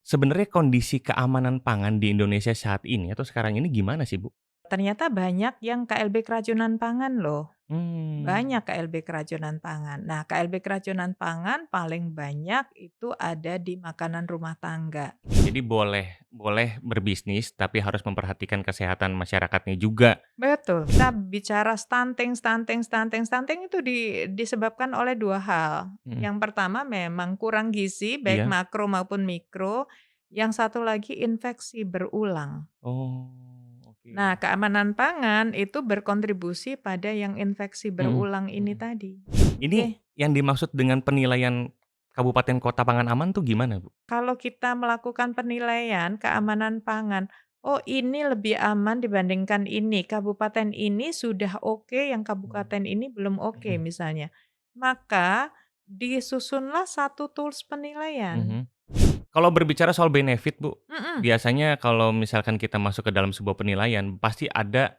Sebenarnya kondisi keamanan pangan di Indonesia saat ini atau sekarang ini gimana sih, Bu? Ternyata banyak yang KLB keracunan pangan loh, Mmm, banyak KLB keracunan pangan. Nah, KLB keracunan pangan paling banyak itu ada di makanan rumah tangga. jadi boleh boleh berbisnis tapi harus memperhatikan kesehatan masyarakatnya juga. Betul, kita bicara stunting itu disebabkan oleh 2 hal. Mhm, Yang pertama memang kurang gizi baik iya. makro maupun mikro, yang satu lagi infeksi berulang. Oh, oke. Nah, keamanan pangan itu berkontribusi pada yang infeksi Mhm berulang ini mhm. tadi. Ini Oke. yang dimaksud dengan penilaian kabupaten kota pangan aman tuh gimana, Bu? Kalau kita melakukan penilaian keamanan pangan, oh ini lebih aman dibandingkan ini, kabupaten ini sudah oke, yang Mmm, kabupaten ini belum oke mhm misalnya. Maka disusunlah satu tools penilaian. mhm. Kalau berbicara soal benefit, Bu, Mhm. biasanya kalau misalkan kita masuk ke dalam sebuah penilaian, pasti ada,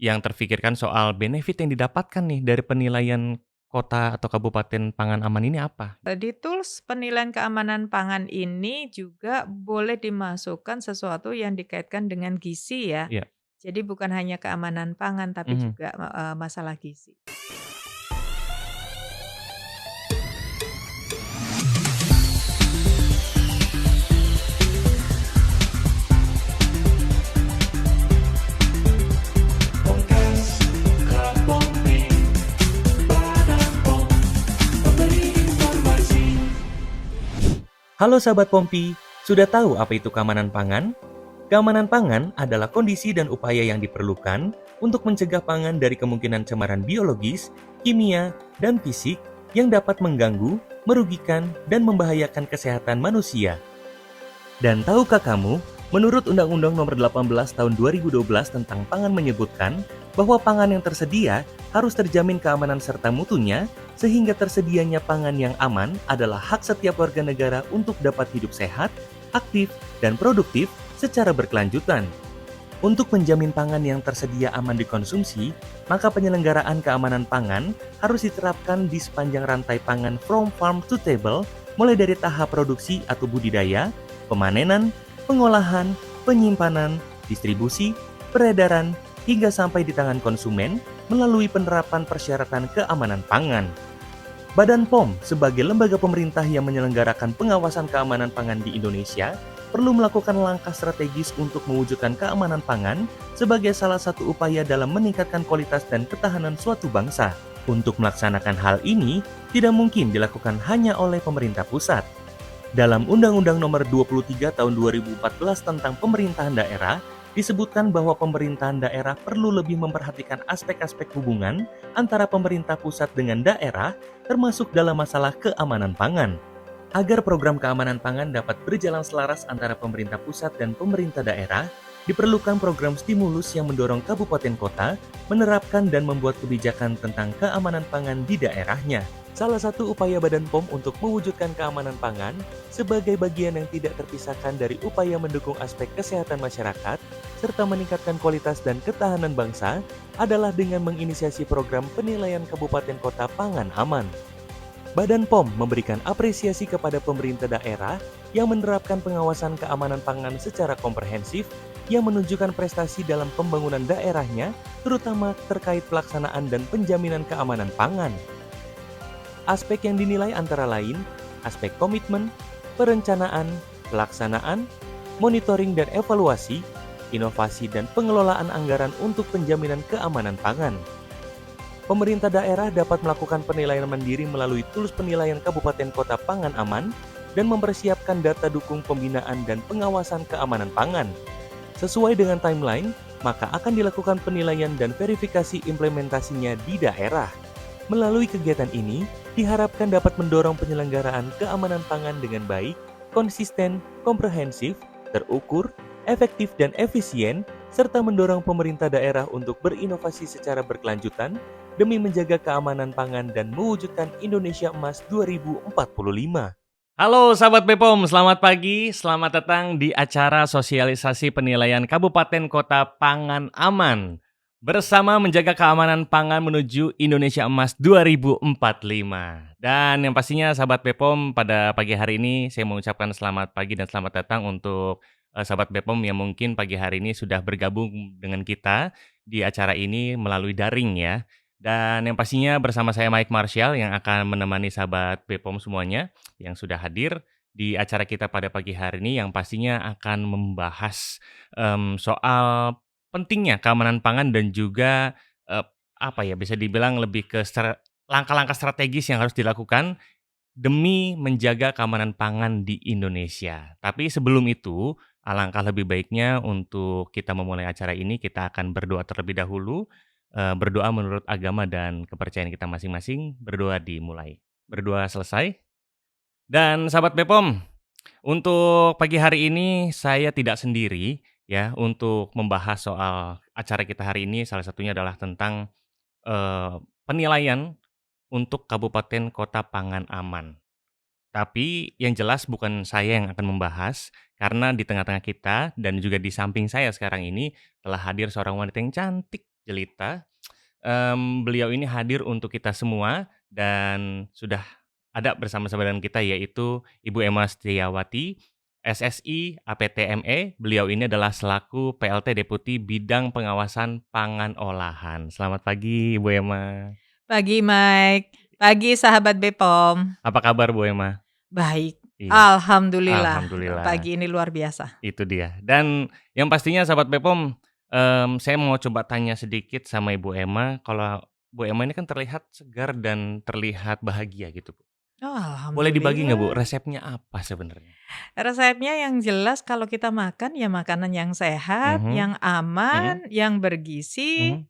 yang terfikirkan soal benefit yang didapatkan nih dari penilaian kota atau kabupaten pangan aman ini apa? Di tools penilaian keamanan pangan ini juga boleh dimasukkan sesuatu yang dikaitkan dengan gizi ya. Iya, Jadi bukan hanya keamanan pangan tapi mhm. juga, masalah gizi. Halo sahabat Pompi, sudah tahu apa itu keamanan pangan? Keamanan pangan adalah kondisi dan upaya yang diperlukan untuk mencegah pangan dari kemungkinan cemaran biologis, kimia, dan fisik yang dapat mengganggu, merugikan, dan membahayakan kesehatan manusia. Dan tahukah kamu, menurut Undang-Undang Nomor 18 Tahun 2012 tentang pangan menyebutkan bahwa pangan yang tersedia harus terjamin keamanan serta mutunya, sehingga tersedianya pangan yang aman adalah hak setiap warga negara untuk dapat hidup sehat, aktif, dan produktif secara berkelanjutan. Untuk menjamin pangan yang tersedia aman dikonsumsi, maka penyelenggaraan keamanan pangan harus diterapkan di sepanjang rantai pangan from farm to table, mulai dari tahap produksi atau budidaya, pemanenan, pengolahan, penyimpanan, distribusi, peredaran, hingga sampai di tangan konsumen melalui penerapan persyaratan keamanan pangan. Badan POM sebagai lembaga pemerintah yang menyelenggarakan pengawasan keamanan pangan di Indonesia perlu melakukan langkah strategis untuk mewujudkan keamanan pangan sebagai salah satu upaya dalam meningkatkan kualitas dan ketahanan suatu bangsa. Untuk melaksanakan hal ini, tidak mungkin dilakukan hanya oleh pemerintah pusat. Dalam Undang-Undang Nomor 23 Tahun 2014 tentang Pemerintahan Daerah, disebutkan bahwa pemerintahan daerah perlu lebih memperhatikan aspek-aspek hubungan antara pemerintah pusat dengan daerah, termasuk dalam masalah keamanan pangan. Agar program keamanan pangan dapat berjalan selaras antara pemerintah pusat dan pemerintah daerah, diperlukan program stimulus yang mendorong kabupaten kota menerapkan dan membuat kebijakan tentang keamanan pangan di daerahnya. Salah satu upaya Badan POM untuk mewujudkan keamanan pangan sebagai bagian yang tidak terpisahkan dari upaya mendukung aspek kesehatan masyarakat serta meningkatkan kualitas dan ketahanan bangsa adalah dengan menginisiasi program penilaian kabupaten kota pangan aman. Badan POM memberikan apresiasi kepada pemerintah daerah yang menerapkan pengawasan keamanan pangan secara komprehensif yang menunjukkan prestasi dalam pembangunan daerahnya, terutama terkait pelaksanaan dan penjaminan keamanan pangan. Aspek yang dinilai antara lain, aspek komitmen, perencanaan, pelaksanaan, monitoring dan evaluasi, inovasi dan pengelolaan anggaran untuk penjaminan keamanan pangan. Pemerintah daerah dapat melakukan penilaian mandiri melalui tools penilaian kabupaten kota pangan aman dan mempersiapkan data dukung pembinaan dan pengawasan keamanan pangan. Sesuai dengan timeline, maka akan dilakukan penilaian dan verifikasi implementasinya di daerah. Melalui kegiatan ini, diharapkan dapat mendorong penyelenggaraan keamanan pangan dengan baik, konsisten, komprehensif, terukur, efektif dan efisien, serta mendorong pemerintah daerah untuk berinovasi secara berkelanjutan demi menjaga keamanan pangan dan mewujudkan Indonesia Emas 2045. Halo sahabat Bepom, selamat pagi, selamat datang di acara sosialisasi penilaian kabupaten kota pangan aman. Bersama menjaga keamanan pangan menuju Indonesia Emas 2045. Dan yang pastinya sahabat Bepom, pada pagi hari ini saya mengucapkan selamat pagi dan selamat datang untuk sahabat Bepom yang mungkin pagi hari ini sudah bergabung dengan kita di acara ini melalui daring ya. Dan yang pastinya bersama saya Mike Marshall yang akan menemani sahabat Bepom semuanya yang sudah hadir di acara kita pada pagi hari ini yang pastinya akan membahas soal pentingnya keamanan pangan dan juga, eee, apa ya, bisa dibilang lebih ke langkah-langkah strategis yang harus dilakukan demi menjaga keamanan pangan di Indonesia. Tapi sebelum itu, alangkah lebih baiknya untuk kita memulai acara ini, kita akan berdoa terlebih dahulu, berdoa menurut agama dan kepercayaan kita masing-masing, berdoa dimulai. Berdoa selesai, dan sahabat Bepom, untuk pagi hari ini saya tidak sendiri ya untuk membahas soal acara kita hari ini, salah satunya adalah tentang, penilaian untuk kabupaten kota pangan aman. Tapi yang jelas bukan saya yang akan membahas, karena di tengah-tengah kita dan juga di samping saya sekarang ini telah hadir seorang wanita yang cantik jelita. Beliau ini hadir untuk kita semua dan sudah ada bersama-sama dengan kita yaitu Ibu Emma Setiawati, SSI APTME. Beliau ini adalah selaku PLT Deputi Bidang Pengawasan Pangan Olahan. Selamat pagi Ibu Emma. Pagi Mike, pagi sahabat Bepom. Apa kabar Bu Emma? Baik, Iya, alhamdulillah. alhamdulillah. Pagi ini luar biasa. Itu dia. Dan yang pastinya sahabat Bepom, saya mau coba tanya sedikit sama Ibu Emma, kalau Bu Emma ini kan terlihat segar dan terlihat bahagia gitu, Bu. Oh, Boleh dibagi nggak, Bu, alhamdulillah. resepnya apa sebenarnya? Resepnya yang jelas kalau kita makan ya makanan yang sehat, Mhm, yang mhm, aman, yang bergizi. mhm.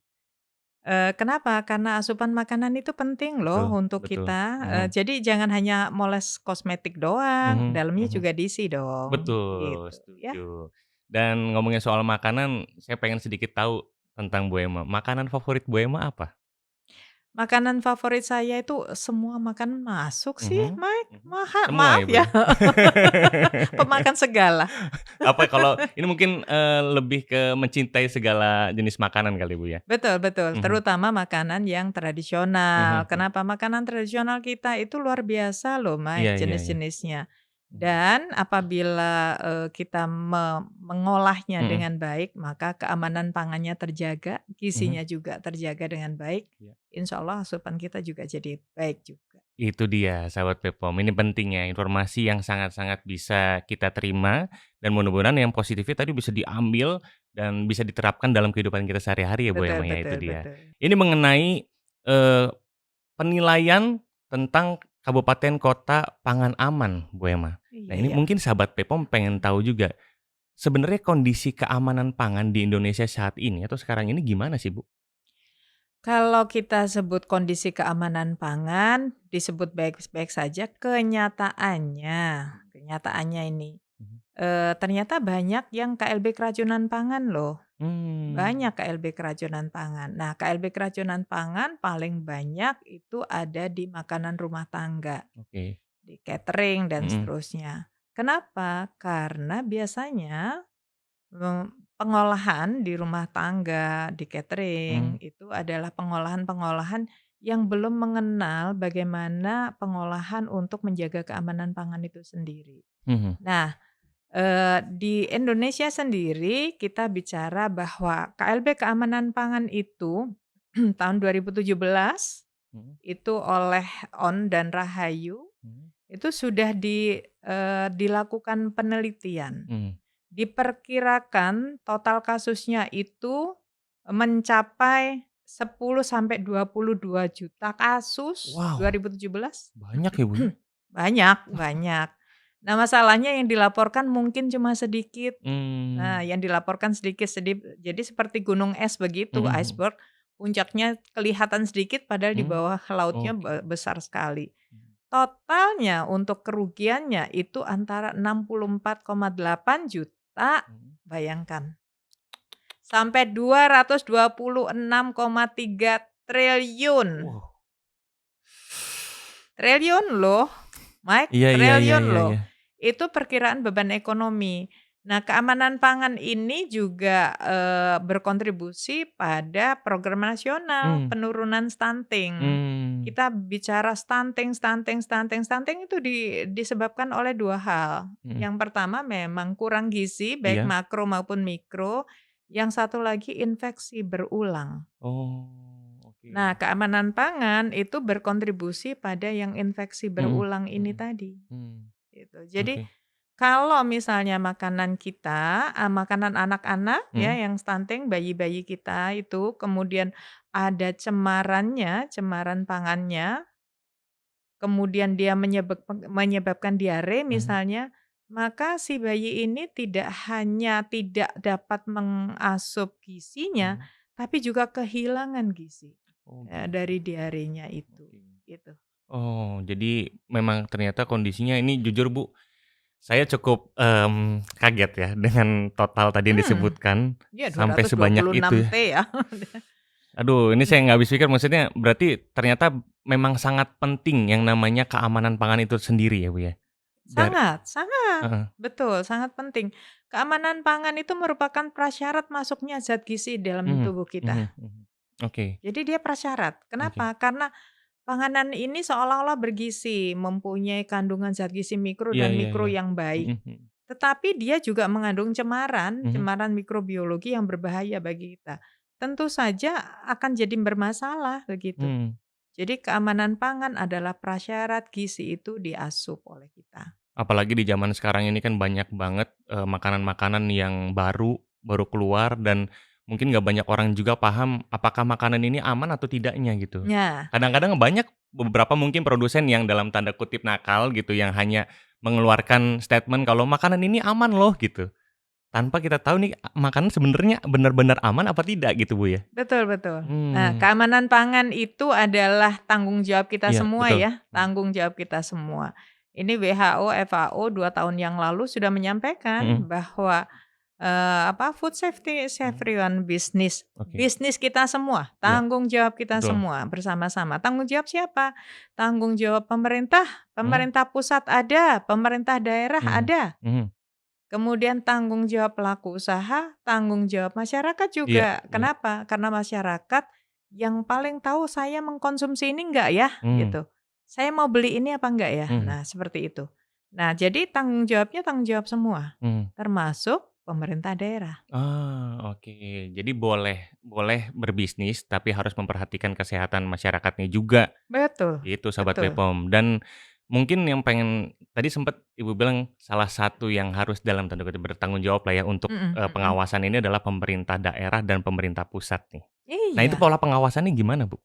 Kenapa? Karena asupan makanan itu penting loh Betul, untuk betul. kita, Mhm, jadi jangan hanya moles kosmetik doang, mhm, dalamnya mhm. juga diisi dong, Betul, gitu ya. setuju. Dan ngomongin soal makanan, saya pengen sedikit tahu tentang Bu Emma. Makanan favorit Bu Emma apa? Makanan favorit saya itu semua makanan masuk sih, Mhm, Mike. mhm. Semua Maaf ya, Bu, ya, ya? pemakan segala. Apa kalau ini mungkin, lebih ke mencintai segala jenis makanan kali, Bu, ya? Betul betul, Mhm, terutama makanan yang mhm, tradisional. mhm. Kenapa? Makanan tradisional kita itu luar biasa loh, Iya, Mike, iya, iya. jenis-jenisnya. Mhm, Dan apabila, kita mengolahnya mhm, dengan baik, maka keamanan pangannya terjaga, mhm. gizinya juga terjaga dengan baik, Iya. insya Allah asupan kita juga jadi baik juga. Itu dia sahabat Bepom, ini penting ya, informasi yang sangat-sangat bisa kita terima dan mudah-mudahan yang positifnya tadi bisa diambil dan bisa diterapkan dalam kehidupan kita sehari-hari ya, Bu, Betul Emma, ya, itu betul dia. betul. Ini mengenai, eee, penilaian tentang kabupaten kota pangan aman, Bu, Emma. Nah, Iya ini iya. mungkin sahabat Bepom pengen tahu juga, sebenarnya kondisi keamanan pangan di Indonesia saat ini atau sekarang ini gimana sih, Bu? Kalau kita sebut kondisi keamanan pangan, disebut baik-baik saja, kenyataannya ini, Mhm. ternyata banyak yang KLB keracunan pangan loh. Mmm, Banyak KLB keracunan pangan. Nah, KLB keracunan pangan paling banyak itu ada di makanan rumah tangga, oke. di catering dan Mhm, seterusnya. Kenapa? Karena biasanya pengolahan di rumah tangga, di catering, mhm, itu adalah pengolahan-pengolahan yang belum mengenal bagaimana pengolahan untuk menjaga keamanan pangan itu sendiri. mhm, Nah, di Indonesia sendiri kita bicara bahwa KLB keamanan pangan itu tahun 2017 mhm, itu oleh ON dan Rahayu mhm, itu sudah dilakukan penelitian. mhm. Diperkirakan total kasusnya itu mencapai 10 sampai 22 juta kasus Wow, 2017. banyak ya, Bu, ya? Banyak banyak. Nah, masalahnya yang dilaporkan mungkin cuma sedikit. Mmm, Nah, yang dilaporkan sedikit jadi seperti gunung es begitu, mhm, mhm, iceberg, puncaknya kelihatan sedikit padahal di mmm, bawah lautnya oke. besar sekali. Mhm, Totalnya untuk kerugiannya itu antara 64,8 juta, mhm. bayangkan, sampai 226,3 triliun. Wow. Triliun loh, Mike, Iya, iya, iya, triliun iya, loh. iya. Itu perkiraan beban ekonomi. Nah, keamanan pangan ini juga, berkontribusi pada program nasional Mmm, penurunan stunting. mmm, Kita bicara stunting itu disebabkan oleh 2 hal. mhm, Yang pertama memang kurang gizi baik iya. makro maupun mikro, yang satu lagi infeksi berulang. Oh, oke. Nah, keamanan pangan itu berkontribusi pada yang infeksi Mhm, berulang ini mhm, tadi, mmm, gitu. Jadi oke. kalau misalnya makanan kita, makanan anak-anak ya Mhm, yang stunting, bayi-bayi kita itu kemudian ada cemarannya, cemaran pangannya, kemudian dia menyebabkan diare mhm, misalnya, maka si bayi ini tidak hanya tidak dapat mengasup gizinya, mhm. tapi juga kehilangan gizi, Oh gitu, dari diarenya itu, oke. gitu. Oh, jadi memang ternyata kondisinya ini jujur Bu, saya cukup, kaget ya dengan total tadi yang Hmm, disebutkan, ya sampai sebanyak itu 226 ya. T ya. Aduh, ini saya nggak habis pikir, maksudnya berarti ternyata memang sangat penting yang namanya keamanan pangan itu sendiri ya, Bu, ya? Dar Sangat sangat, heeh, betul, sangat penting. Keamanan pangan itu merupakan prasyarat masuknya zat gizi dalam mhm, tubuh mhm, kita. mhm. Oke, Jadi dia prasyarat. oke. Kenapa? Karena panganan ini seolah-olah bergizi, mempunyai kandungan zat gizi mikro Iya, dan iya, mikro iya. yang baik. Mhm, mhm, Tetapi dia juga mengandung cemaran, mhm, cemaran mikrobiologi yang berbahaya bagi kita. Tentu saja akan jadi bermasalah begitu. mmm. Jadi keamanan pangan adalah prasyarat gizi itu diasup oleh kita. Apalagi di zaman sekarang ini kan banyak banget, makanan-makanan yang baru keluar dan mungkin nggak banyak orang juga paham apakah makanan ini aman atau tidaknya gitu. Ya, Kadang-kadang banyak beberapa mungkin produsen yang dalam tanda kutip nakal gitu, yang hanya mengeluarkan statement kalau makanan ini aman loh gitu, tanpa kita tahu nih makanan sebenarnya benar-benar aman apa tidak gitu, Bu, ya? betul betul. Nah, Mmm, keamanan pangan itu adalah tanggung jawab kita iya semua betul. ya, Mhm, tanggung jawab kita semua. Ini WHO, FAO 2 tahun yang lalu sudah menyampaikan mhm, bahwa, food safety is mhm, everyone business. oke, Bisnis kita semua, iya tanggung jawab kita betul. semua bersama-sama. Tanggung jawab siapa? Tanggung jawab pemerintah, Mhm, pemerintah pusat ada, pemerintah daerah mhm, ada. mhm, Kemudian tanggung jawab pelaku usaha, tanggung jawab masyarakat iya, juga. iya, Kenapa? Karena masyarakat yang paling tahu saya mengkonsumsi ini enggak ya, mmm, gitu. Saya mau beli ini apa enggak ya? mhm, Nah, seperti itu. Nah, jadi tanggung jawabnya tanggung jawab semua, mhm. termasuk pemerintah daerah. Ah, oke. Jadi boleh boleh berbisnis, tapi harus memperhatikan kesehatan masyarakatnya juga, Betul, gitu Sobat betul. Bepom. Dan mungkin yang pengen tadi sempet Ibu bilang salah satu yang harus dalam tanda kutip bertanggung jawab lah ya untuk, Mhm mhm. pengawasan ini adalah pemerintah daerah dan pemerintah pusat nih. Nah itu Iya. pola pengawasannya gimana, Bu?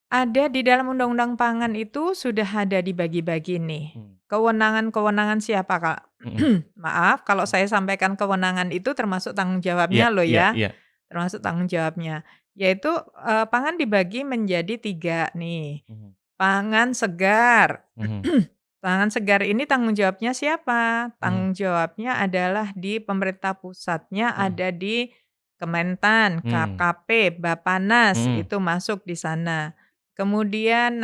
Ada di dalam undang-undang pangan itu sudah ada dibagi-bagi nih. Mmm, Kewenangan-kewenangan siapa, Kak? mhm, Maaf kalau saya sampaikan kewenangan itu termasuk tanggung iya, jawabnya loh iya, ya, iya, termasuk tanggung jawabnya. Yaitu, pangan dibagi menjadi 3 nih. mhm, Pangan segar. mhm, Pangan segar ini tanggung jawabnya siapa? mhm, Tanggung jawabnya adalah di pemerintah pusatnya mhm, ada di Kementan, mmm, KKP, Bapanas, mhm, itu masuk di sana. Kemudian,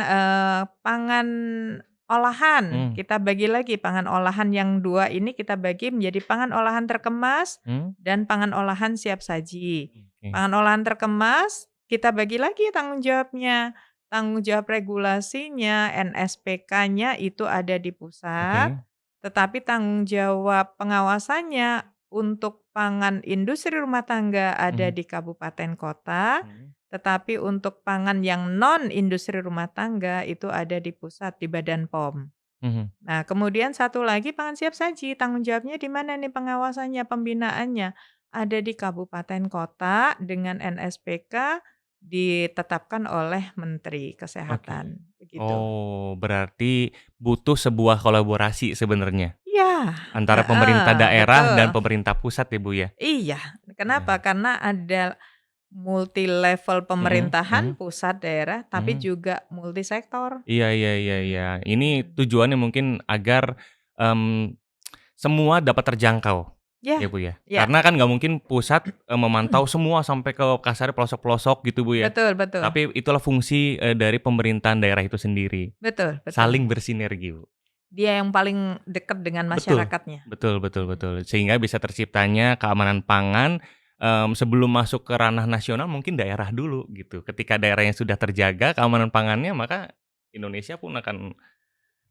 pangan olahan, mmm, kita bagi lagi pangan olahan yang 2 ini kita bagi menjadi pangan olahan terkemas mmm, dan pangan olahan siap saji. oke, Pangan olahan terkemas kita bagi lagi tanggung jawabnya. Tanggung jawab regulasinya, NSPK-nya itu ada di pusat, oke, tetapi tanggung jawab pengawasannya untuk pangan industri rumah tangga ada mhm, di kabupaten kota, mhm, tetapi untuk pangan yang non industri rumah tangga itu ada di pusat, di Badan POM. mhm, Nah, kemudian satu lagi pangan siap saji, tanggung jawabnya di mana nih pengawasannya, pembinaannya? Ada di kabupaten kota dengan NSPK ditetapkan oleh Menteri oke. Kesehatan, begitu. Oh, berarti butuh sebuah kolaborasi sebenarnya Iya, antara pemerintah heeh, daerah dan betul. pemerintah pusat ya, Bu, ya? Iya, kenapa? Iya. Karena ada multi level Mhm, pemerintahan, mhm, pusat, daerah, tapi mhm. juga multisektor. Iya, iya, iya, iya. Ini Mhm. tujuannya mungkin agar, mmm, semua dapat terjangkau, ya, Ya, Bu, ya? ya. Karena kan nggak mungkin pusat, memantau semua sampai ke kasarnya pelosok-pelosok gitu, Bu, ya? Betul betul. Tapi itulah fungsi, dari pemerintahan daerah itu sendiri, Betul betul. saling bersinergi, Bu. dia yang paling dekat dengan Betul, masyarakatnya. betul betul betul. Sehingga bisa terciptanya keamanan pangan, sebelum masuk ke ranah nasional mungkin daerah dulu gitu. Ketika daerahnya sudah terjaga keamanan pangannya, maka Indonesia pun akan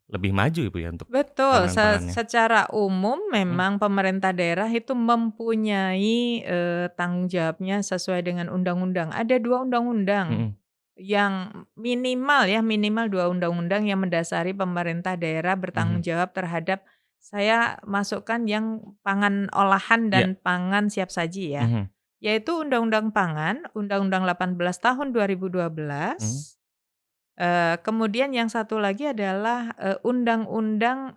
lebih maju Ibu ya untuk Betul, keamanan pangannya. secara umum Mhm, memang pemerintah daerah itu mempunyai, tanggung jawabnya sesuai dengan undang-undang. Ada 2 undang-undang mhm, yang minimal 2 undang-undang yang mendasari pemerintah daerah bertanggung mhm, jawab terhadap saya masukkan yang pangan olahan iya, dan pangan siap saji ya, mhm, yaitu Undang-Undang Pangan, Undang-Undang 18 tahun mhm, 2012. Kemudian yang satu lagi adalah, Undang-Undang,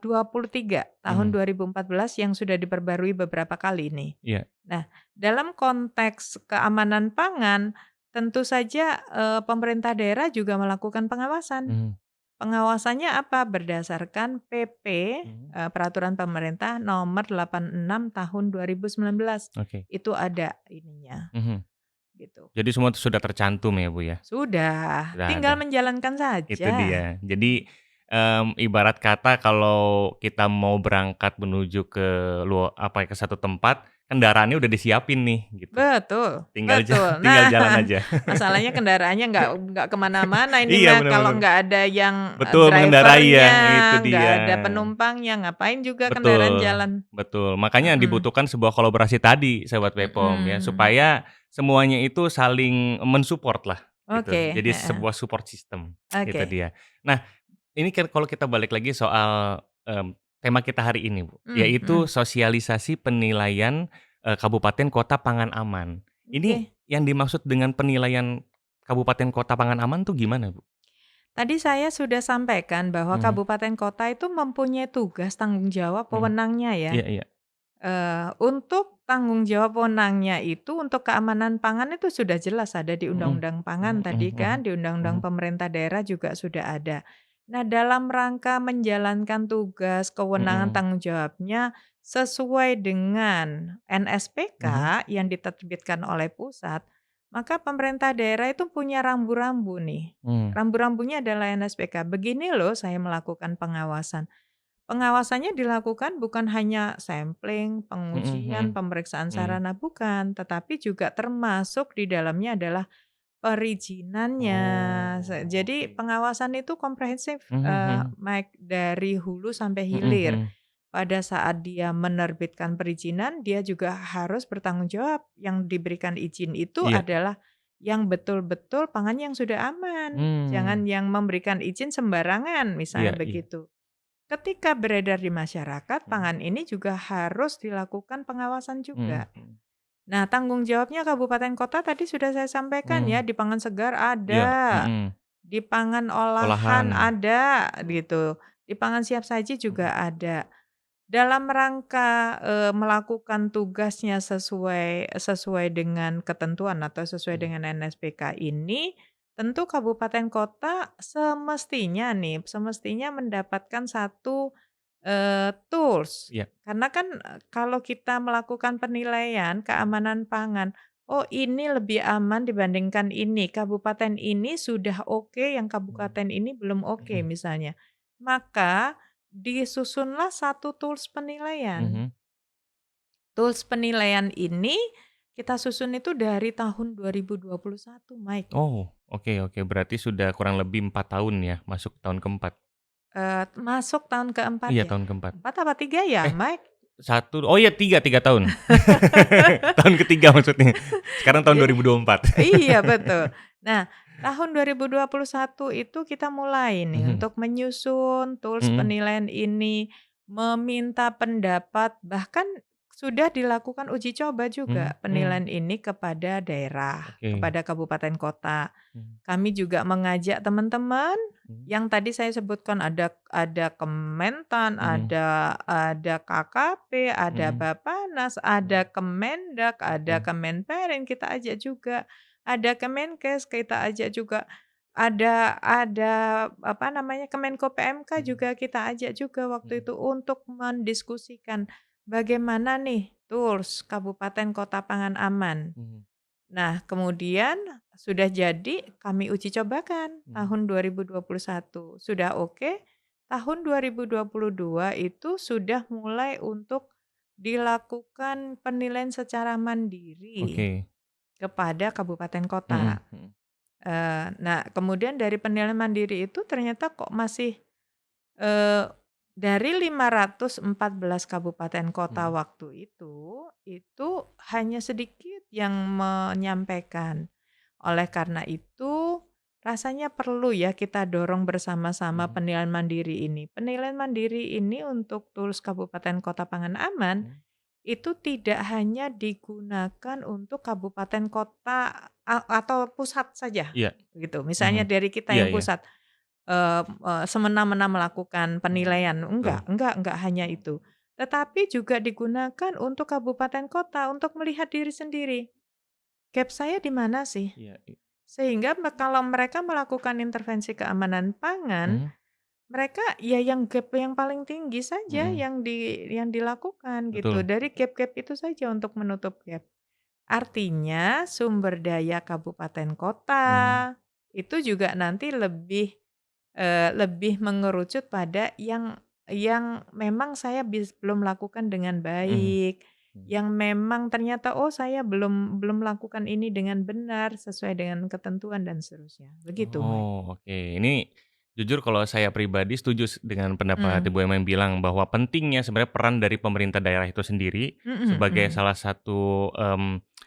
23 tahun mhm, 2014 yang sudah diperbarui beberapa kali nih. iya, Nah, dalam konteks keamanan pangan, tentu saja, pemerintah daerah juga melakukan pengawasan. mhm, Pengawasannya apa? Berdasarkan PP, mhm, Peraturan Pemerintah Nomor 86 Tahun 2019. oke, Itu ada ininya, mhm. gitu. Jadi semua itu sudah tercantum ya Bu ya? Sudah, Sudah ada. tinggal menjalankan Itu saja. dia. Jadi, ibarat kata kalau kita mau berangkat menuju ke apa ya, ke satu tempat, kendaraannya udah disiapin nih gitu. Betul Tinggal betul. tinggal Nah, jalan aja. masalahnya kendaraannya nggak kemana-mana ini Iya, mah bener kalau bener. nggak ada yang, Betul, mengendarai ya, driver-nya, itu nggak dia. ada penumpangnya, ngapain juga kendaraan Betul jalan. betul. Makanya Mhm dibutuhkan sebuah kolaborasi tadi, Sobat Bepom ya, mhm. supaya semuanya itu saling men-support lah, gitu. Oke, Jadi heeh, sebuah support system, itu oke. dia. Nah, ini kan kalau kita balik lagi soal, tema kita hari ini, Bu, yaitu Mhm, sosialisasi penilaian, kabupaten kota pangan aman. Ini oke. yang dimaksud dengan penilaian kabupaten kota pangan aman tuh gimana, Bu? Tadi saya sudah sampaikan bahwa Mhm, kabupaten kota itu mempunyai tugas, tanggung jawab, mhm. wewenangnya ya. Iya iya. Untuk tanggung jawab wewenangnya itu untuk keamanan pangan itu sudah jelas ada di Mhm. Undang-Undang Pangan Mhm tadi mhm kan, di Undang-Undang mhm. Pemerintah Daerah juga sudah ada. Nah, dalam rangka menjalankan tugas, kewenangan, Mhm. tanggung jawabnya sesuai dengan NSPK Mhm. yang diterbitkan oleh pusat, maka pemerintah daerah itu punya rambu-rambu nih. Mmm. Rambu-rambunya adalah NSPK. Begini loh saya melakukan pengawasan. Pengawasannya dilakukan bukan hanya sampling, Mhm pengujian, mhm. pemeriksaan Mmm. sarana, bukan, tetapi juga termasuk di dalamnya adalah perizinannya. Oh, Jadi oke. pengawasan itu komprehensif, Mhm mhm. baik dari hulu sampai Mhm hilir. mhm. Pada saat dia menerbitkan perizinan, dia juga harus bertanggung jawab. Yang diberikan izin itu Iya. adalah yang betul-betul pangan yang sudah aman. Mmm. Jangan yang memberikan izin sembarangan, misalnya Iya iya. begitu. Ketika beredar di masyarakat, Mhm. pangan ini juga harus dilakukan pengawasan Mhm juga. mhm. Nah, tanggung jawabnya kabupaten kota tadi sudah saya sampaikan ya, Mmm. di pangan segar Iya. ada, Mhm. di pangan olahan Olahan. ada, gitu. Di pangan siap saji Mhm. juga ada. Dalam rangka, melakukan tugasnya sesuai sesuai dengan ketentuan atau sesuai Mhm. dengan NSPK ini, tentu kabupaten kota semestinya mendapatkan satu, tools. Iya. Karena kan, kalau kita melakukan penilaian keamanan pangan, "Oh ini lebih aman dibandingkan ini, kabupaten ini sudah oke, yang Mmm. kabupaten ini belum oke," Mhm. misalnya. Maka disusunlah satu tools penilaian. Mhm. Tools penilaian ini kita susun itu dari tahun 2021, Mike. Oh, oke oke. Berarti sudah kurang lebih 4 tahun ya, masuk tahun keempat. Masuk tahun keempat Iya, ya? tahun keempat. 4 apa 3 ya, Eh, Mike? 1 oh iya 3 tahun. Tahun ketiga maksudnya. Sekarang tahun Jadi 2024. iya betul. Nah, tahun 2021 itu kita mulai nih Mhm. untuk menyusun tools Mhm. penilaian ini, meminta pendapat, bahkan sudah dilakukan uji coba Mmm, juga mmm. penilaian ini kepada daerah, Oke. kepada kabupaten kota. Mmm. Kami juga mengajak teman-teman Mhm. yang tadi saya sebutkan ada Kementan, Mhm. ada KKP, ada Mhm. Bappenas, ada Mhm. Kemendak, ada Mhm. Kemenperin kita ajak juga, ada Kemenkes kita ajak juga, ada apa namanya, Kemenko PMK Mhm. juga kita ajak juga waktu Mhm. itu untuk mendiskusikan bagaimana nih tools kabupaten kota pangan aman. Mhm. Nah, kemudian sudah jadi kami uji cobakan Mhm. tahun 2021. Sudah oke, tahun 2022 itu sudah mulai untuk dilakukan penilaian secara mandiri Oke. kepada kabupaten Mhm kota. mhm. Nah, kemudian dari penilaian mandiri itu ternyata kok masih, eee, dari 514 kabupaten kota Mhm. waktu itu hanya sedikit yang menyampaikan. Oleh karena itu, rasanya perlu ya kita dorong bersama-sama Mhm. penilaian mandiri ini. Penilaian mandiri ini untuk tools Kabupaten Kota Pangan Aman, Mhm. itu tidak hanya digunakan untuk kabupaten kota atau pusat saja, Iya. gitu. Mhm. Misalnya dari kita Iya yang iya. pusat, semena-mena melakukan Mhm. penilaian, Betul. enggak hanya itu. Tetapi juga digunakan untuk kabupaten kota untuk melihat diri sendiri, gap saya di mana sih? Iya Sehingga kalau mereka melakukan intervensi keamanan pangan, Mhm mereka ya yang gap yang paling tinggi saja mhm. yang dilakukan gitu, Betul. dari gap-gap itu saja untuk menutup gap. Artinya sumber daya kabupaten Mhm. kota, itu juga nanti lebih mengerucut pada yang memang saya belum lakukan dengan Mhm. baik, Mhm. yang memang ternyata, "Oh saya belum belum melakukan ini dengan benar, sesuai dengan ketentuan," dan seterusnya. Begitu, Mike. Oh, oke. Ini jujur kalau saya pribadi setuju dengan pendapat Mmm, Ibu yang bilang bahwa pentingnya sebenarnya peran dari pemerintah daerah itu sendiri mhm sebagai mhm. salah satu,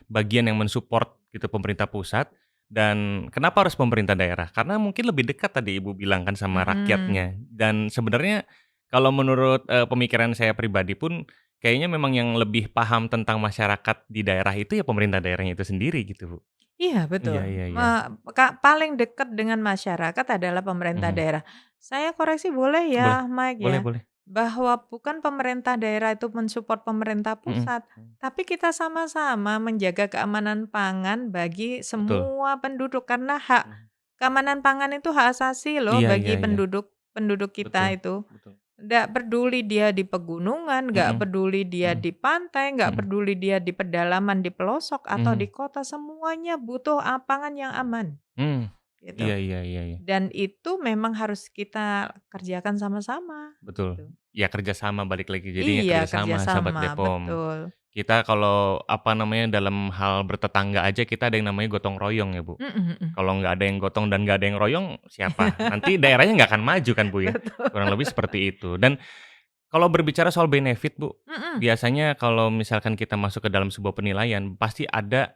bagian yang mensupport gitu pemerintah pusat. Dan kenapa harus pemerintah daerah? Karena mungkin lebih dekat tadi Ibu bilang kan sama Mhm. rakyatnya. Dan sebenarnya kalau menurut, pemikiran saya pribadi pun kayaknya memang yang lebih paham tentang masyarakat di daerah itu ya pemerintah daerahnya itu sendiri gitu, Bu. Iya Iya betul, iya iya. paling dekat dengan masyarakat adalah pemerintah Mhm. daerah. Saya koreksi boleh Boleh ya, Mike, boleh ya? boleh. Bahwa bukan pemerintah daerah itu mensupport pemerintah Mhm, pusat, mhm, tapi kita sama-sama menjaga keamanan pangan bagi betul. semua penduduk, karena hak Mhm. keamanan pangan itu hak asasi loh Iya iya bagi iya, penduduk penduduk betul kita itu. betul. Nggak peduli dia di pegunungan, nggak Mhm peduli dia mhm di pantai, nggak mhm peduli dia di pedalaman, di pelosok, atau mhm. di kota, semuanya butuh pangan yang aman, Mmm, gitu. iya iya iya iya, Dan itu memang harus kita kerjakan sama-sama, betul. gitu. Ya kerjasama balik lagi jadinya Iya, kerjasama sahabat kerjasama, Bepom. betul. Kita kalau, apa namanya, dalam hal bertetangga aja kita ada yang namanya gotong royong ya, Bu. Mhm mhm. Kalau nggak ada yang gotong dan nggak ada yang royong, siapa? Nanti daerahnya nggak akan maju kan, Bu, ya. Betul. Kurang lebih seperti itu. Dan kalau berbicara soal benefit, Bu, Mhm. biasanya kalau misalkan kita masuk ke dalam sebuah penilaian, pasti ada,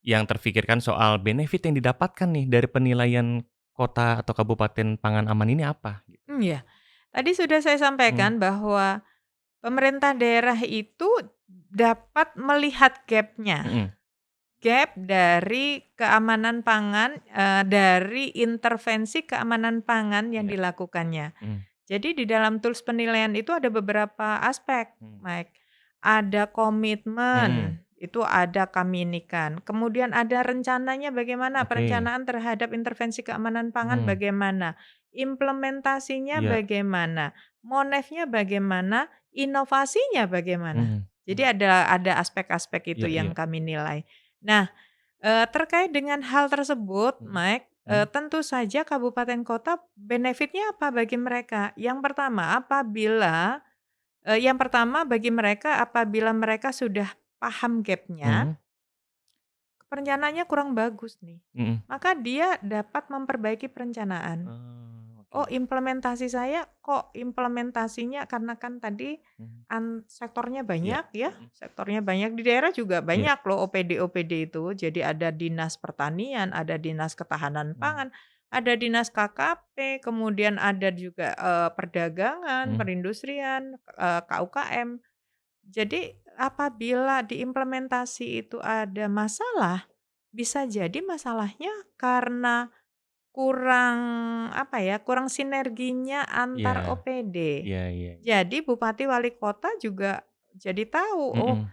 yang terfikirkan soal benefit yang didapatkan nih dari penilaian kota atau kabupaten pangan aman ini apa? Gitu. Iya. Tadi sudah saya Mmm, sampaikan bahwa pemerintah daerah itu dapat melihat gap-nya. mhm, Gap dari keamanan pangan, dari intervensi keamanan pangan yang iya, dilakukannya. mhm, Jadi di dalam tools penilaian itu ada beberapa aspek, mhm, Mike. Ada mhm, komitmen, itu ada kami ini kan. Kemudian ada rencananya bagaimana, oke, perencanaan terhadap intervensi keamanan pangan mhm, bagaimana, implementasinya iya, bagaimana, monefnya bagaimana, inovasinya bagaimana. mhm, Jadi mhm, ada aspek-aspek itu iya iya, yang kami nilai. Nah, terkait dengan hal tersebut, mhm, Mike, mhm, tentu saja kabupaten kota benefitnya apa bagi mereka? Yang pertama bagi mereka apabila mereka sudah paham gap-nya, mhm, perencanaannya kurang bagus nih, mhm. maka dia dapat memperbaiki perencanaan. Oh, Oh, oke, implementasi saya kok implementasinya karena kan tadi mhm, sektornya iya, banyak ya, mhm, sektornya banyak, di daerah juga iya, banyak loh OPD-OPD itu. Jadi ada dinas pertanian, ada dinas ketahanan mhm, pangan, ada dinas KKP, kemudian ada juga, perdagangan, mhm, perindustrian, KUKM. Jadi apabila diimplementasi itu ada masalah, bisa jadi masalahnya karena kurang, apa ya, kurang sinerginya iya antar OPD. iya iya iya, Jadi bupati wali kota juga jadi tahu, oh, mhm,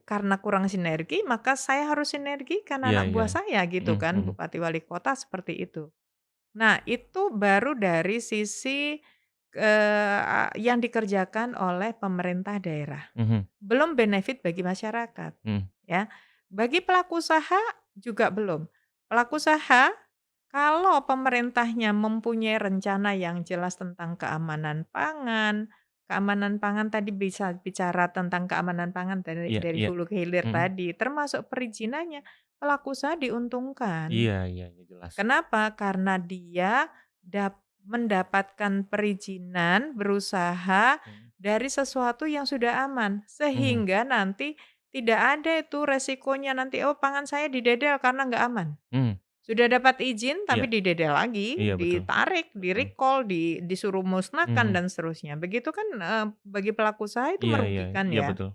karena kurang sinergi maka saya harus sinergikan iya anak iya, buah saya gitu mhm kan, mhm, bupati wali kota seperti itu. Nah, itu baru dari sisi, yang dikerjakan oleh pemerintah daerah. mhm, Belum benefit bagi masyarakat, mhm, ya. Bagi pelaku usaha juga belum. Pelaku usaha Kalau pemerintahnya mempunyai rencana yang jelas tentang keamanan pangan tadi bisa bicara tentang keamanan pangan Iya dari iya. hulu ke hilir Mhm. tadi, termasuk perizinannya, pelaku usaha diuntungkan. Iya iya iya, jelas. Kenapa? Karena dia mendapatkan perizinan berusaha Mhm. dari sesuatu yang sudah aman, Mhm. sehingga nanti tidak ada itu resikonya nanti, "Oh, pangan saya didedel karena nggak aman." Mmm, Sudah dapat izin iya tapi didedel lagi, iya, betul. ditarik, Mhm. di-recall, disuruh musnahkan Mhm. dan seterusnya. Begitu kan, bagi pelaku usaha itu Iya iya merugikan iya, ya. betul.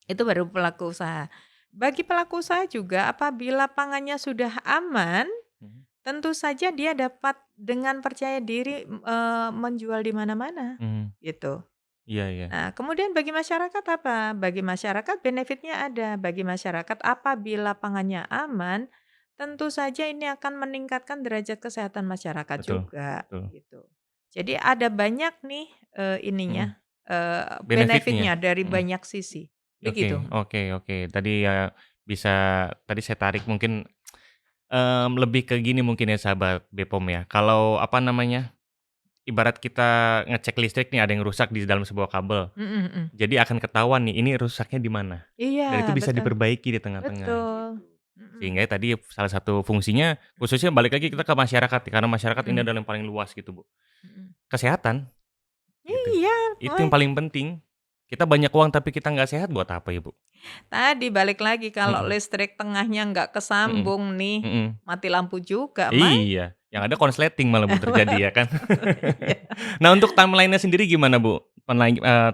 Itu baru pelaku usaha. Bagi pelaku usaha juga apabila pangannya sudah aman, Mhm. tentu saja dia dapat dengan percaya diri, menjual di mana-mana, Mhm. gitu. Iya iya. Nah, kemudian bagi masyarakat apa? Bagi masyarakat benefitnya ada. Bagi masyarakat apabila pangannya aman, tentu saja ini akan meningkatkan derajat kesehatan masyarakat Betul juga, betul. gitu. Jadi ada banyak nih, Mhm. Benefit-nya. benefitnya dari Mhm. banyak sisi, begitu. Oke oke oke. Tadi ya bisa tadi saya tarik mungkin, lebih ke gini mungkin ya sahabat Bepom ya, kalau apa namanya, ibarat kita ngecek listrik nih ada yang rusak di dalam sebuah kabel, Mhm mhm. jadi akan ketahuan nih ini rusaknya di mana, Iya, dan itu bisa betul diperbaiki di tengah-tengah betul. gitu. Mhm Sehingga tadi salah satu fungsinya khususnya balik lagi kita ke masyarakat ya, karena masyarakat ini mhm adalah yang paling luas gitu, Bu. mhm. Kesehatan gitu, Iya, itu yang wah. paling penting. Kita banyak uang tapi kita nggak sehat buat apa ya, Bu? Tadi balik lagi kalau Mhm listrik tengahnya nggak mhm kesambung nih, mhm. mati lampu juga, Iya, yang ada konsleting malah, Bu, terjadi ya kan. Iya. Nah, untuk timeline-nya sendiri gimana, Bu?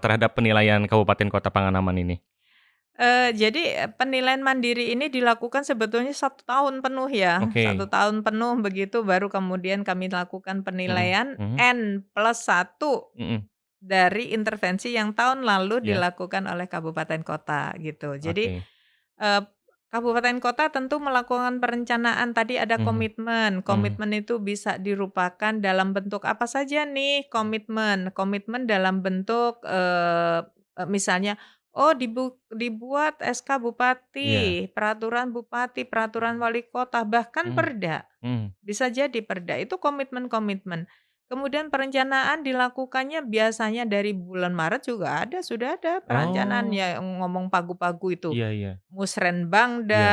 Terhadap penilaian kabupaten kota Pangandaran ini? Jadi, penilaian mandiri ini dilakukan sebetulnya 1 tahun penuh ya, Oke. 1 tahun penuh begitu baru kemudian kami lakukan Mhm penilaian mhm N+1 mhm. dari intervensi yang tahun lalu Iya, dilakukan oleh kabupaten kota gitu. Jadi, oke. eee, kabupaten kota tentu melakukan perencanaan tadi ada Mhm komitmen, mhm. komitmen itu bisa dirupakan dalam bentuk apa saja nih Mhm komitmen, komitmen dalam bentuk, misalnya, oh dibuat SK Iya. bupati, peraturan bupati, peraturan Mhm wali kota, bahkan mhm perda. mhm. Bisa jadi perda, itu komitmen-komitmen. Kemudian perencanaan dilakukannya biasanya dari bulan Maret juga ada, sudah ada perencanaan Oh, ya ngomong pagu-pagu itu. iya iya iya. Musrenbangda,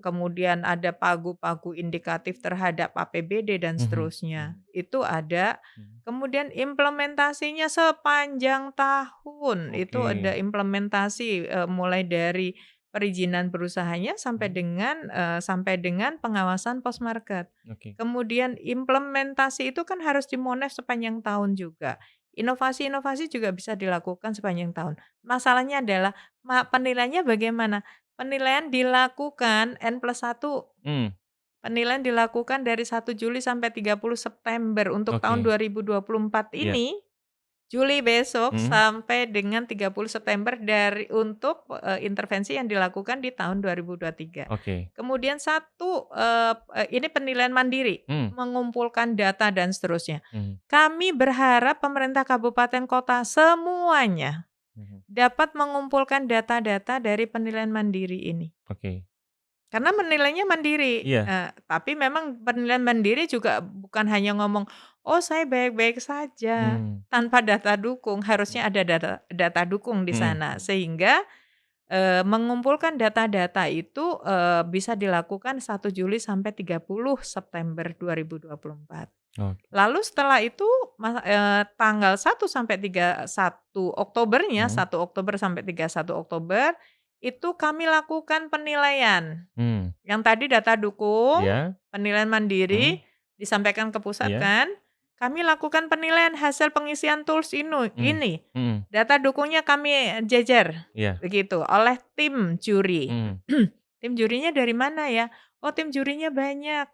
kemudian ada pagu-pagu indikatif terhadap APBD dan Mhm seterusnya. mhm Itu ada. mhm. Kemudian implementasinya sepanjang tahun, itu Oke. ada implementasi, mulai dari perizinan berusahanya Mhm, sampai dengan pengawasan post-market. oke. Kemudian implementasi itu kan harus dimonef sepanjang tahun juga. Inovasi-inovasi juga bisa dilakukan sepanjang tahun. Masalahnya adalah penilaiannya bagaimana? Penilaian dilakukan N+1, Mmm, penilaian dilakukan dari 1 Juli sampai 30 September untuk tahun oke. 2024 Iya. ini. Juli besok Mhm, sampai dengan 30 September untuk, intervensi yang dilakukan di tahun 2023. oke. Kemudian ini penilaian mandiri, Mmm, mengumpulkan data dan seterusnya. mhm Kami berharap pemerintah kabupaten kota semuanya mhm. dapat mengumpulkan data-data dari penilaian mandiri ini. Oke. Karena menilainya mandiri, Iya. tapi memang penilaian mandiri juga bukan hanya ngomong, "Oh, saya baik-baik saja," Mmm, tanpa data dukung, mhm harusnya ada data data dukung di mhm. sana. Sehingga, mengumpulkan data-data itu, bisa dilakukan 1 Juli sampai 30 September 2024. Oke. Lalu setelah itu tanggal 1 Oktobernya, Mhm, 1 Oktober sampai 31 Oktober, itu kami lakukan penilaian. mmm, Yang tadi data dukung, iya, penilaian mhm, mandiri, disampaikan ke pusat iya, kan, kami lakukan penilaian hasil pengisian tools mmm, ini, mhm, data dukungnya kami jejer, iya, begitu, oleh tim juri. mhm, Tim jurinya dari mana ya? Oh, tim jurinya banyak,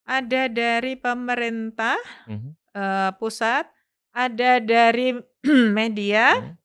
ada dari pemerintah, mhm pusat, ada dari media, mhm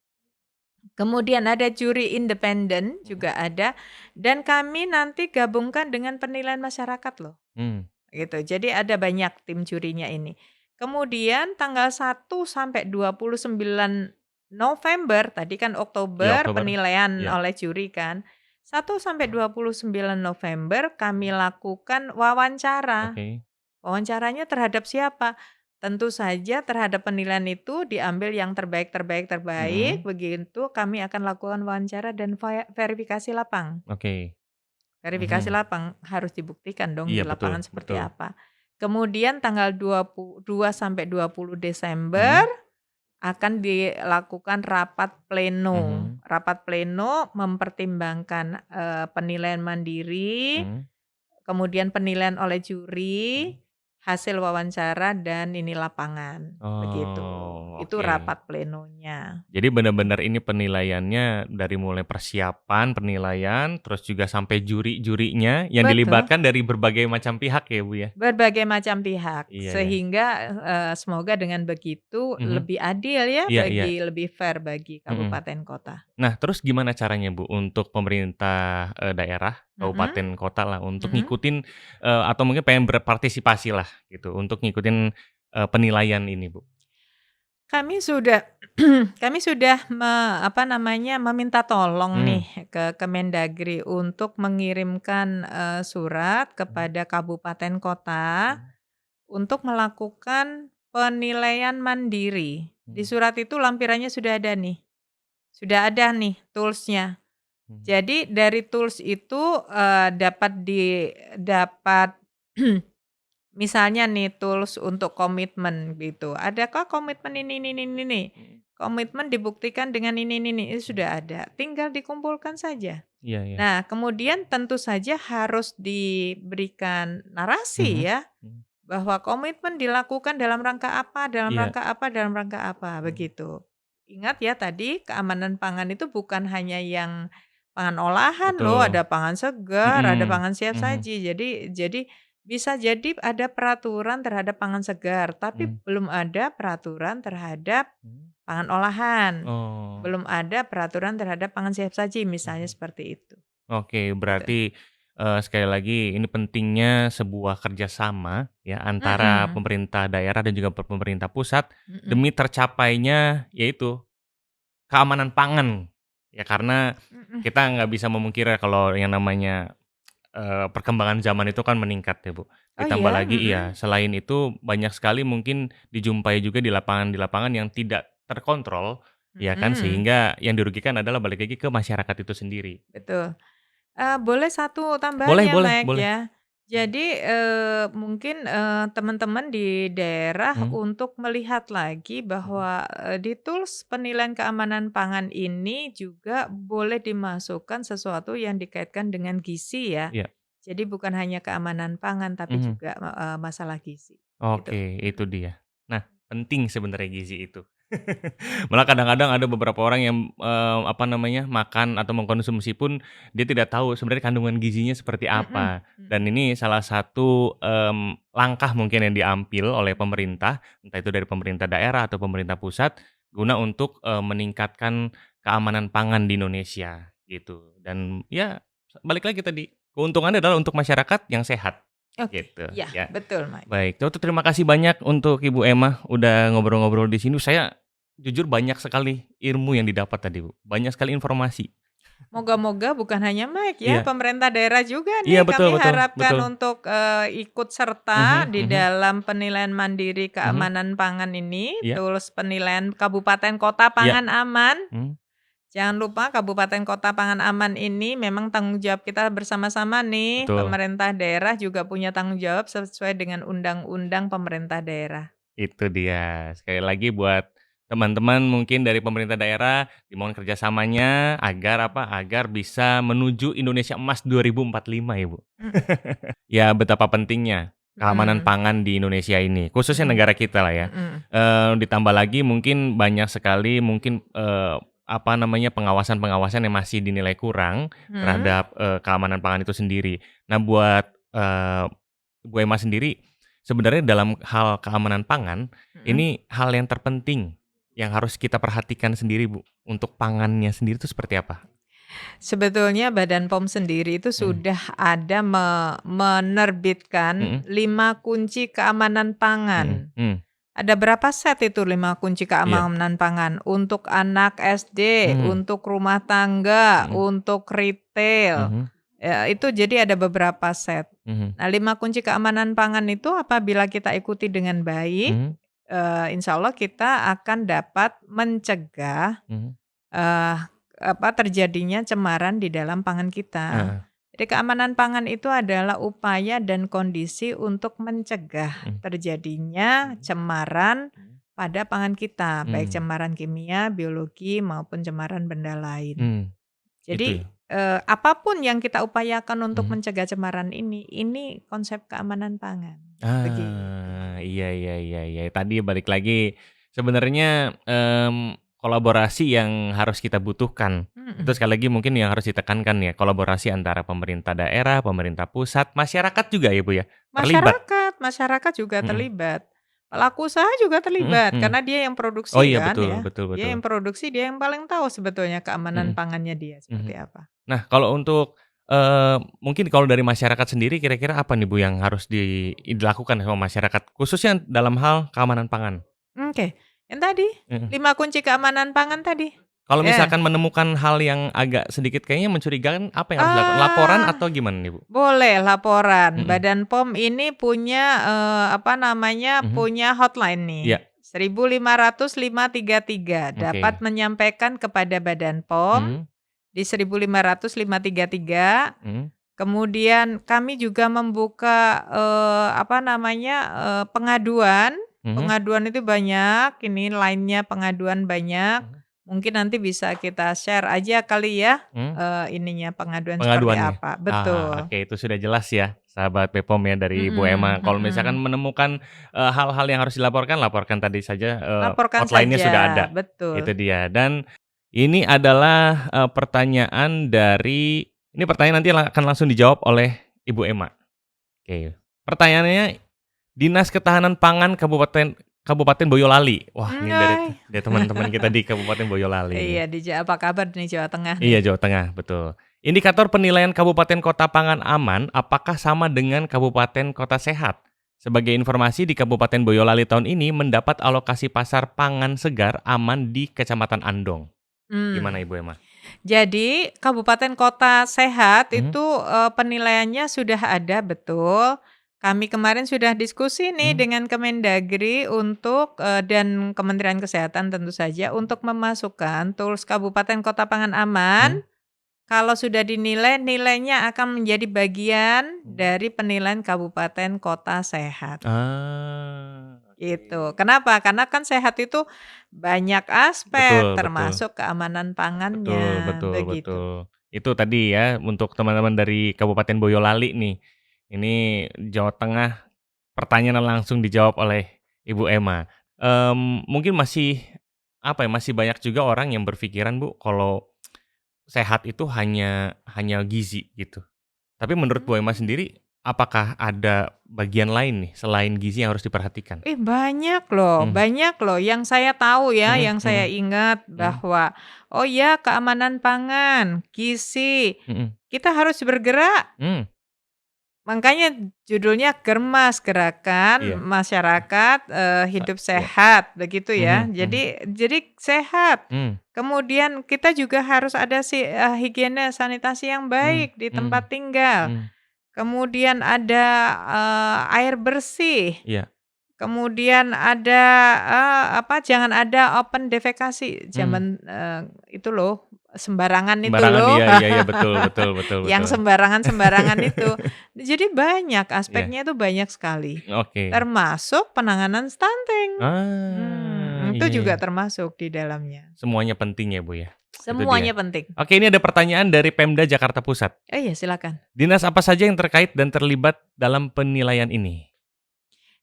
kemudian ada juri independen mhm, juga ada, dan kami nanti gabungkan dengan penilaian masyarakat loh, mmm, gitu. Jadi ada banyak tim jurinya ini. Kemudian tanggal 1 sampai 29 November, tadi kan iya Oktober Oktober, penilaian iya, oleh juri kan. 1 sampai 29 November kami lakukan wawancara. oke, Wawancaranya terhadap siapa? Tentu saja terhadap penilaian itu diambil yang terbaik, Mhm. begitu kami akan lakukan wawancara dan verifikasi lapang. Oke. Verifikasi Mhm. lapang harus dibuktikan dong Iya di betul lapangan seperti betul. apa. Kemudian tanggal 22 sampai 20 Desember Mhm. akan dilakukan rapat pleno. Mhm. Rapat pleno mempertimbangkan, penilaian mandiri, Mhm. kemudian penilaian oleh Mhm. juri, hasil wawancara dan ini lapangan, begitu. Oh, Itu oke. rapat plenonya. Jadi benar-benar ini penilaiannya dari mulai persiapan, penilaian, terus juga sampai juri-jurinya yang Betul. dilibatkan dari berbagai macam pihak ya, Bu, ya? Berbagai macam pihak, Iya ya. sehingga, semoga dengan begitu Mhm. lebih adil ya, Iya iya. lebih fair bagi Mhm. kabupaten kota. Nah, terus gimana caranya, Bu, untuk pemerintah, daerah, Mhm, kabupaten, kota lah untuk mhm. ngikutin, atau mungkin pengen berpartisipasi lah gitu untuk ngikutin, penilaian ini, Bu? Kami sudah kami sudah meminta tolong Mmm. nih ke Kemendagri untuk mengirimkan, surat Mhm. kepada kabupaten kota Mhm. untuk melakukan penilaian mandiri. Di Mhm. surat itu lampirannya sudah ada nih toolsnya. Mhm. Jadi dari tools itu, dapat misalnya nih tools untuk komitmen gitu, adakah komitmen ini, Mhm. komitmen dibuktikan dengan ini, itu Mhm. sudah ada, tinggal dikumpulkan saja. Iya iya. Nah kemudian tentu saja harus diberikan narasi Mhm. ya, Mhm. bahwa komitmen dilakukan dalam rangka apa dalam Iya. rangka apa dalam rangka apa, Mhm. begitu. Ingat ya tadi keamanan pangan itu bukan hanya yang pangan olahan loh, Betul. ada pangan segar, ada Mhm. pangan siap Mhm. saji. Jadi bisa jadi ada peraturan terhadap pangan segar, tapi Mhm. belum ada peraturan terhadap Mhm. pangan olahan. Oh. Belum ada peraturan terhadap pangan siap saji, misalnya Mhm. seperti itu, Oke, gitu. berarti, sekali lagi ini pentingnya sebuah kerjasama ya antara Mhm, pemerintah daerah dan juga pemerintah pusat mhm, demi tercapainya yaitu keamanan pangan. Ya karena mhm. kita nggak bisa memungkiri kalau yang namanya, perkembangan zaman itu kan meningkat ya, Bu. Oh Ditambah ya? lagi iya, Mhm, selain itu banyak sekali mungkin dijumpai juga di lapangan yang tidak terkontrol, ya kan, mhm, sehingga yang dirugikan adalah balik lagi ke masyarakat itu sendiri. betul. Boleh satu tambahan Boleh ya, boleh Mike, boleh. ya. Mhm. Jadi, mungkin, teman-teman di daerah Mhm. untuk melihat lagi Mhm. bahwa, di tools penilaian keamanan pangan ini juga boleh dimasukkan sesuatu yang dikaitkan dengan gizi ya. Iya. Jadi bukan hanya keamanan pangan, tapi Mhm. juga, masalah gizi, gitu. Oke, itu Mhm, dia. Nah, penting sebenarnya gizi itu. Malah kadang-kadang ada beberapa orang yang, apa namanya, makan atau mengkonsumsi pun dia tidak tahu sebenarnya kandungan gizinya seperti mhm, apa. Dan mhm, ini salah satu, langkah mungkin yang diambil oleh pemerintah, entah itu dari pemerintah daerah atau pemerintah pusat, guna untuk, meningkatkan keamanan pangan di Indonesia, gitu. Dan ya balik lagi tadi, keuntungannya adalah untuk masyarakat yang sehat, oke, gitu, iya, ya. betul, Mike. Baik, terima kasih banyak untuk Ibu Emma udah ngobrol-ngobrol di sini. Saya jujur banyak sekali ilmu yang didapat tadi, Bu. Banyak sekali informasi. Moga-moga bukan hanya Mike ya, Iya. pemerintah daerah juga Iya, nih betul kami betul harapkan betul. untuk, ikut serta Mhm di mhm dalam penilaian mandiri mhm. keamanan pangan ini, Iya tools penilaian kabupaten kota iya. pangan aman. Mhm. Jangan lupa kabupaten kota pangan aman ini memang tanggung jawab kita bersama-sama nih, Betul, pemerintah daerah juga punya tanggung jawab sesuai dengan undang-undang pemerintah daerah. itu dia. Sekali lagi buat teman-teman mungkin dari pemerintah daerah, dimohon kerjasamanya agar apa, agar bisa menuju Indonesia Emas 2045 ya, Bu. Mhm, Ya, betapa pentingnya keamanan mhm, pangan di Indonesia ini, khususnya mhm, negara kita lah ya. mhm, Ditambah lagi mungkin banyak sekali mungkin, apa namanya, pengawasan-pengawasan yang masih dinilai kurang mhm, terhadap, keamanan pangan itu sendiri. Nah buat, Bu Emma sendiri, sebenarnya dalam hal keamanan pangan, mhm. ini hal yang terpenting yang harus kita perhatikan sendiri, Bu, untuk pangannya sendiri itu seperti apa? Sebetulnya Badan POM sendiri itu Mhm sudah ada menerbitkan mhm 5 kunci keamanan mhm pangan. mhm, Ada berapa set itu 5 kunci iya, keamanan pangan? Untuk anak SD, mhm untuk rumah tangga, mhm untuk retail, mhm Ya, itu jadi ada beberapa set. Mhm. Nah, 5 kunci keamanan pangan itu apabila kita ikuti dengan baik, Mhm. insya Allah kita akan dapat mencegah Mhm. eh, terjadinya cemaran di dalam pangan kita. Heeh. Jadi keamanan pangan itu adalah upaya dan kondisi untuk mencegah Mhm. terjadinya cemaran pada pangan kita, baik Hmm. cemaran kimia, biologi maupun cemaran benda lain. Hmm. Itu Jadi ya? apapun yang kita upayakan untuk Mhm. mencegah cemaran ini konsep keamanan pangan. Begitu. Iya iya iya iya. Tadi balik lagi, sebenarnya, kolaborasi yang harus kita butuhkan. Itu Mhm. sekali lagi mungkin yang harus ditekankan ya, kolaborasi antara pemerintah daerah, pemerintah pusat, masyarakat juga ya, Bu, ya? Terlibat. Masyarakat juga Mhm. terlibat. Pelaku usaha juga Mhm terlibat mhm. karena dia yang Oh produksi iya, kan betul ya. betul Dia betul. yang produksi, dia yang paling tahu sebetulnya keamanan Mhm pangannya dia mhm. seperti apa. Nah, kalau untuk, mungkin kalau dari masyarakat sendiri kira-kira apa nih, Bu, yang harus dilakukan sama masyarakat, khususnya dalam hal keamanan pangan? Oke, yang tadi Mhm. 5 kunci keamanan pangan tadi. Kalau Ya. misalkan menemukan hal yang agak sedikit kayaknya mencurigakan, apa yang harus dilakukan? Laporan Ah, atau gimana nih, Bu? boleh laporan. Mhm Badan POM ini punya mhm. punya hotline nih. Iya, 1500 533 dapat oke. menyampaikan kepada Badan POM Mhm di 1500 533. mhm Kemudian kami juga membuka pengaduan. mhm Pengaduan itu banyak, ini line-nya pengaduan banyak. mhm Mungkin nanti bisa kita share aja kali ya, mhm. pengaduan seperti Pengaduannya? apa. Ah, Betul. oke itu sudah jelas ya, sahabat Bepom ya dari Bu Mhm Emma. Kalau misalkan mhm. menemukan, hal-hal yang harus dilaporkan, laporkan tadi saja, Laporkan hotline-nya saja, sudah ada, itu betul. dia. Dan ini adalah, pertanyaan dari ini pertanyaan nanti akan langsung dijawab oleh Ibu Emma. Oke, pertanyaannya, Dinas Ketahanan Pangan Kabupaten Boyolali. Wah, ini Hai. dari teman-teman kita di Kabupaten Boyolali nih. Iya, apa kabar nih Jawa Tengah Iya, nih? Jawa Tengah, betul. Indikator penilaian kabupaten kota pangan aman apakah sama dengan kabupaten kota sehat? Sebagai informasi, di Kabupaten Boyolali tahun ini mendapat alokasi pasar pangan segar aman di Kecamatan Andong. Gimana Mmm. Ibu Emma? Jadi kabupaten kota sehat Mhm itu, penilaiannya sudah ada, betul. Kami kemarin sudah diskusi nih mhm dengan Kemendagri untuk, dan Kementerian Kesehatan tentu saja untuk memasukkan tools kabupaten kota pangan aman. mhm Kalau sudah dinilai, nilainya akan menjadi bagian mhm. dari penilaian kabupaten kota sehat. Gitu. Oke. Kenapa? Karena kan sehat itu banyak aspek, Betul betul. termasuk keamanan Betul pangannya, betul begitu. betul. Itu tadi ya untuk teman-teman dari Kabupaten Boyolali nih. Ini Jawa Tengah, pertanyaan langsung dijawab oleh Ibu Emma. Mungkin masih apa ya, masih banyak juga orang yang berpikiran Bu, kalau sehat itu hanya gizi gitu. Tapi menurut Bu Emma Mmm. sendiri, apakah ada bagian lain nih selain gizi yang harus diperhatikan? Mhm Banyak loh yang saya tahu ya, mhm yang saya mhm ingat mhm bahwa, oh ya keamanan pangan, gizi, mhm. kita harus bergerak. Mmm, Makanya judulnya Germas, Gerakan iya. Masyarakat, Hidup Iya. Sehat, begitu ya. Mhm mhm. Jadi sehat. Mmm, Kemudian kita juga harus ada higiene sanitasi yang mmm, baik di mmm, tempat tinggal. mmm, Kemudian ada, air bersih. iya. Kemudian ada, jangan ada open defekasi, Mmm. itu loh, sembarangan itu Sembarangan, loh, iya iya iya, betul betul betul yang betul. sembarangan-sembarangan itu. Jadi banyak, Iya, aspeknya itu banyak sekali, oke. termasuk penanganan stunting. Itu Iya iya. juga termasuk di dalamnya. Semuanya penting ya, Bu, ya? Itu Semuanya dia. penting. Oke, ini ada pertanyaan dari Pemda Jakarta Pusat. Oh iya, silakan. Dinas apa saja yang terkait dan terlibat dalam penilaian ini?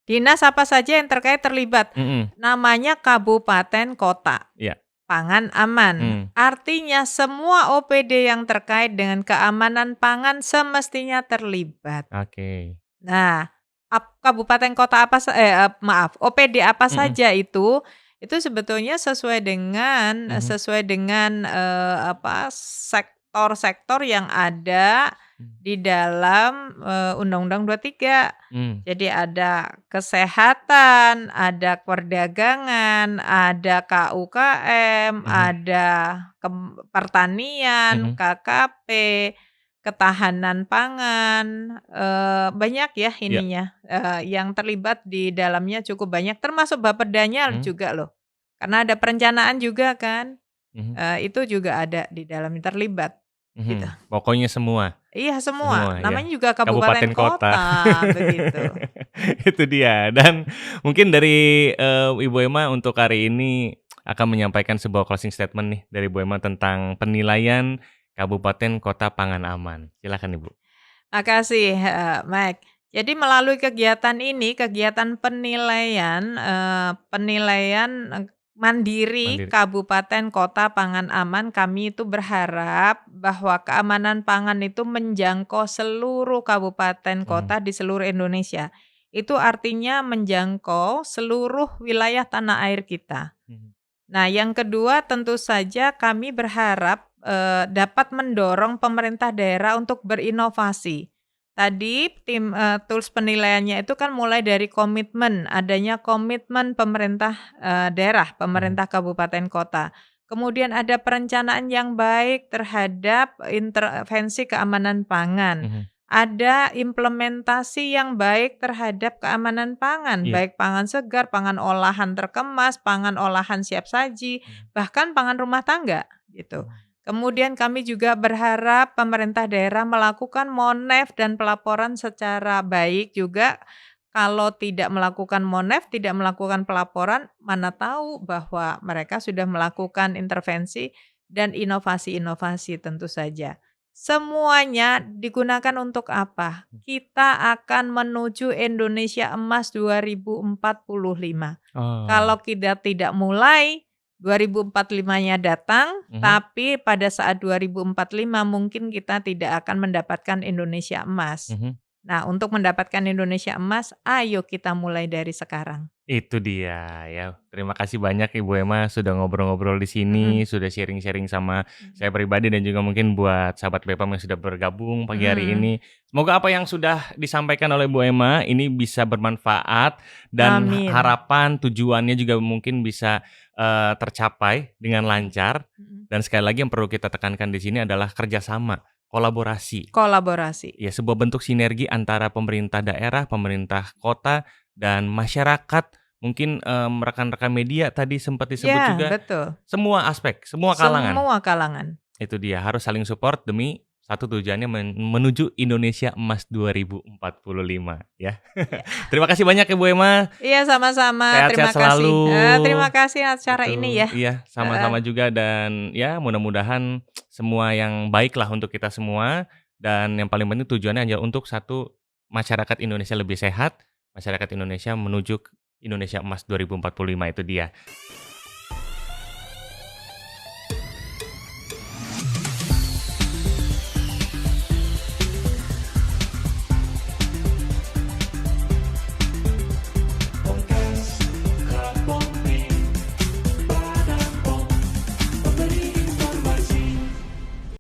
Dinas apa saja yang terlibat? Mhm, Namanya kabupaten kota. iya, Pangan aman. mmm, Artinya semua OPD yang terkait dengan keamanan pangan semestinya terlibat. oke. Nah, kabupaten kota OPD apa Mhm, saja itu sebetulnya mhm, sesuai dengan sektor-sektor yang ada mmm, di dalam, Undang-Undang 23. mmm, Jadi ada kesehatan, ada perdagangan, ada KUKM, mhm, ada pertanian, mhm, KKP, ketahanan pangan, banyak ya Iya. ininya, yang terlibat di dalamnya cukup banyak, termasuk Bapedanya Mhm, juga loh. Karena ada perencanaan juga kan, mhm, itu juga ada di dalamnya terlibat, gitu. Pokoknya semua Iya semua, semua ya, namanya juga kabupaten kabupaten kota. kota, begitu. Itu dia dan mungkin dari, Ibu Emma untuk hari ini akan menyampaikan sebuah closing statement nih dari Bu Emma tentang penilaian kabupaten kota pangan aman. Silakan Ibu. Makasih, heeh, Mike. Jadi melalui kegiatan ini, kegiatan penilaian, mandiri Mandiri. kabupaten kota pangan aman, kami itu berharap bahwa keamanan pangan itu menjangkau seluruh kabupaten Mhm, kota di seluruh Indonesia. Itu artinya menjangkau seluruh wilayah tanah air kita. mhm, Nah, yang kedua tentu saja kami berharap, dapat mendorong pemerintah daerah untuk berinovasi. Tadi tools penilaiannya itu kan mulai dari komitmen, adanya komitmen pemerintah, daerah, mhm, pemerintah kabupaten kota. Kemudian ada perencanaan yang baik terhadap intervensi keamanan pangan. mhm. Ada implementasi yang baik terhadap keamanan pangan, Iya. baik pangan segar, pangan olahan terkemas, pangan olahan siap saji, Mhm, bahkan pangan rumah tangga, gitu. mhm, Kemudian kami juga berharap pemerintah daerah melakukan monef dan pelaporan secara baik juga. Kalau tidak melakukan monef, tidak melakukan pelaporan, mana tahu bahwa mereka sudah melakukan intervensi dan inovasi-inovasi tentu saja. Semuanya digunakan untuk apa? Kita akan menuju Indonesia Emas 2045. Oh, Kalau kita tidak mulai, 2045-nya datang, mhm, tapi pada saat 2045 mungkin kita tidak akan mendapatkan Indonesia Emas. mhm. Nah, untuk mendapatkan Indonesia Emas, ayo kita mulai dari sekarang. Itu dia ya. Terima kasih banyak Ibu Emma sudah ngobrol-ngobrol di Mhm, sini, sudah sharing-sharing sama mhm, saya pribadi dan juga mungkin buat sahabat Bepam yang sudah bergabung pagi hari mhm. ini. Semoga apa yang sudah disampaikan oleh Bu Emma ini bisa bermanfaat dan Amin. harapan tujuannya juga mungkin bisa, tercapai dengan Mhm, lancar. mhm. Dan sekali lagi yang perlu kita tekankan di sini adalah kerjasama, kolaborasi. Kolaborasi. Ya, sebuah bentuk sinergi antara pemerintah daerah, pemerintah kota, dan masyarakat. Mungkin, rekan-rekan media tadi sempat disebut Ya, juga, betul. semua aspek, semua kalangan. Semua kalangan. Itu dia, harus saling support demi satu tujuannya menuju Indonesia Emas 2045 ya. Ya. Terima kasih banyak Ibu Emma, Iya, sama-sama. sehat-sehat Terima kasih. selalu. Terima kasih acara ini Itu, ya. iya, Heeh. sama-sama juga dan ya mudah-mudahan semua yang baik lah untuk kita semua dan yang paling penting tujuannya hanya untuk satu, masyarakat Indonesia lebih sehat, masyarakat Indonesia menuju Indonesia Emas 2045 itu dia.